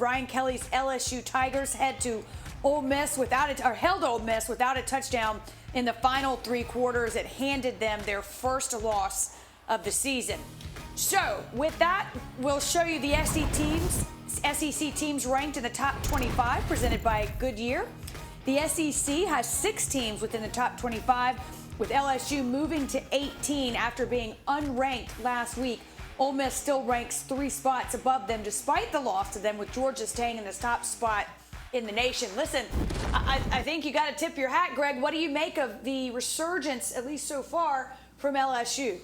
Brian Kelly's LSU Tigers held Ole Miss without a touchdown in the final three quarters. It handed them their first loss of the season. So with that, we'll show you the SEC teams ranked in the top 25, presented by Goodyear. The SEC has 6 teams within the top 25, with LSU moving to 18 after being unranked last week. Ole Miss still ranks 3 spots above them, despite the loss to them, with Georgia staying in the top spot in the nation. Listen, I think you got to tip your hat, Greg. What do you make of the resurgence, at least so far, from LSU?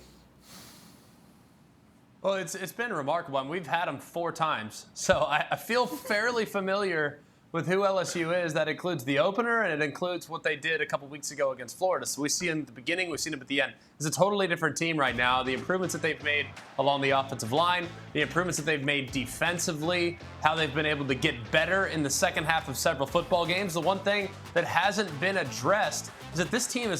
Well, it's been remarkable. And we've had them 4 times. So I feel fairly familiar with who LSU is. That includes the opener, and it includes what they did a couple weeks ago against Florida. So we see them at the beginning, we've seen them at the end. It's a totally different team right now. The improvements that they've made along the offensive line, the improvements that they've made defensively, how they've been able to get better in the second half of several football games. The one thing that hasn't been addressed is that this team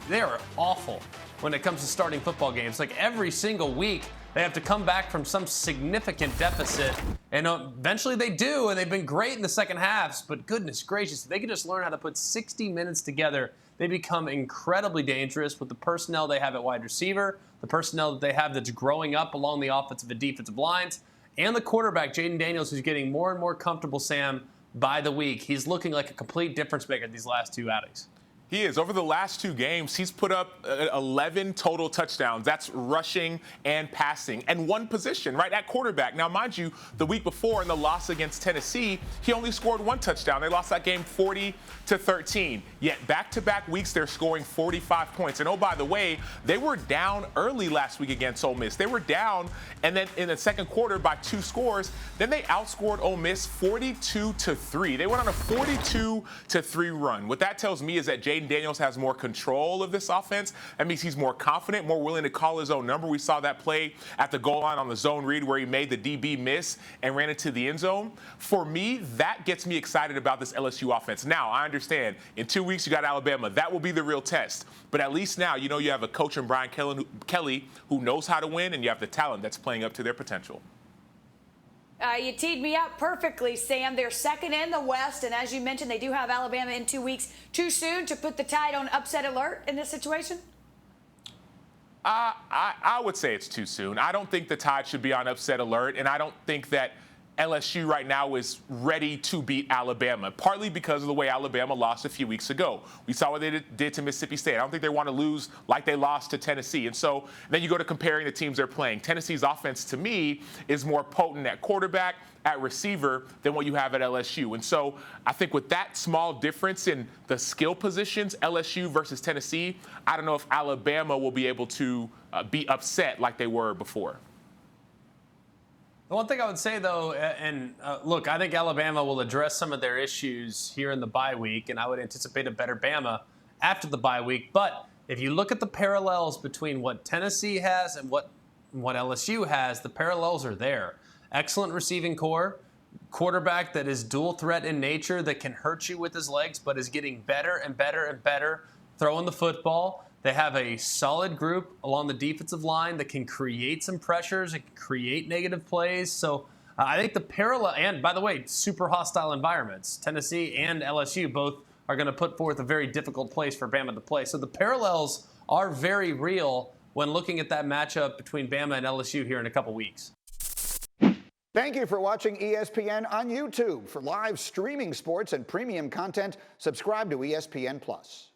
they're awful when it comes to starting football games. Like every single week, they have to come back from some significant deficit, and eventually they do, and they've been great in the second halves, but goodness gracious, if they can just learn how to put 60 minutes together, they become incredibly dangerous with the personnel they have at wide receiver, the personnel that they have that's growing up along the offensive and defensive lines, and the quarterback, Jaden Daniels, who's getting more and more comfortable, Sam, by the week. He's looking like a complete difference maker these last 2 outings. He is. Over the last 2 games, he's put up 11 total touchdowns. That's rushing and passing, and one position, right, at quarterback. Now, mind you, the week before in the loss against Tennessee, he only scored 1 touchdown. They lost that game 40-13. Yet back-to-back weeks, they're scoring 45 points. And oh, by the way, they were down early last week against Ole Miss. They were down, and then in the second quarter by 2 scores. Then they outscored Ole Miss 42-3. They went on a 42-3 run. What that tells me is that Jaden Daniels has more control of this offense. That means he's more confident, more willing to call his own number. We saw that play at the goal line on the zone read where he made the DB miss and ran into the end zone. For me, that gets me excited about this LSU offense. Now, I understand in 2 weeks you got Alabama. That will be the real test. But at least now you know you have a coach in Brian Kelly who knows how to win, and you have the talent that's playing up to their potential. You teed me up perfectly, Sam. They're second in the West, and as you mentioned, they do have Alabama in 2 weeks. Too soon to put the Tide on upset alert in this situation? I would say it's too soon. I don't think the Tide should be on upset alert, and I don't think that LSU right now is ready to beat Alabama, partly because of the way Alabama lost a few weeks ago. We saw what they did to Mississippi State. I don't think they want to lose like they lost to Tennessee. And so then you go to comparing the teams they're playing. Tennessee's offense, to me, is more potent at quarterback, at receiver, than what you have at LSU. And so I think with that small difference in the skill positions, LSU versus Tennessee, I don't know if Alabama will be able to be upset like they were before. The one thing I would say, though, look, I think Alabama will address some of their issues here in the bye week, and I would anticipate a better Bama after the bye week. But if you look at the parallels between what Tennessee has and what LSU has, the parallels are there. Excellent receiving core, quarterback that is dual threat in nature, that can hurt you with his legs, but is getting better and better and better throwing the football. They have a solid group along the defensive line that can create some pressures, and create negative plays. So I think the parallel, and by the way, super hostile environments. Tennessee and LSU both are going to put forth a very difficult place for Bama to play. So the parallels are very real when looking at that matchup between Bama and LSU here in a couple weeks. Thank you for watching ESPN on YouTube. For live streaming sports and premium content, subscribe to ESPN+.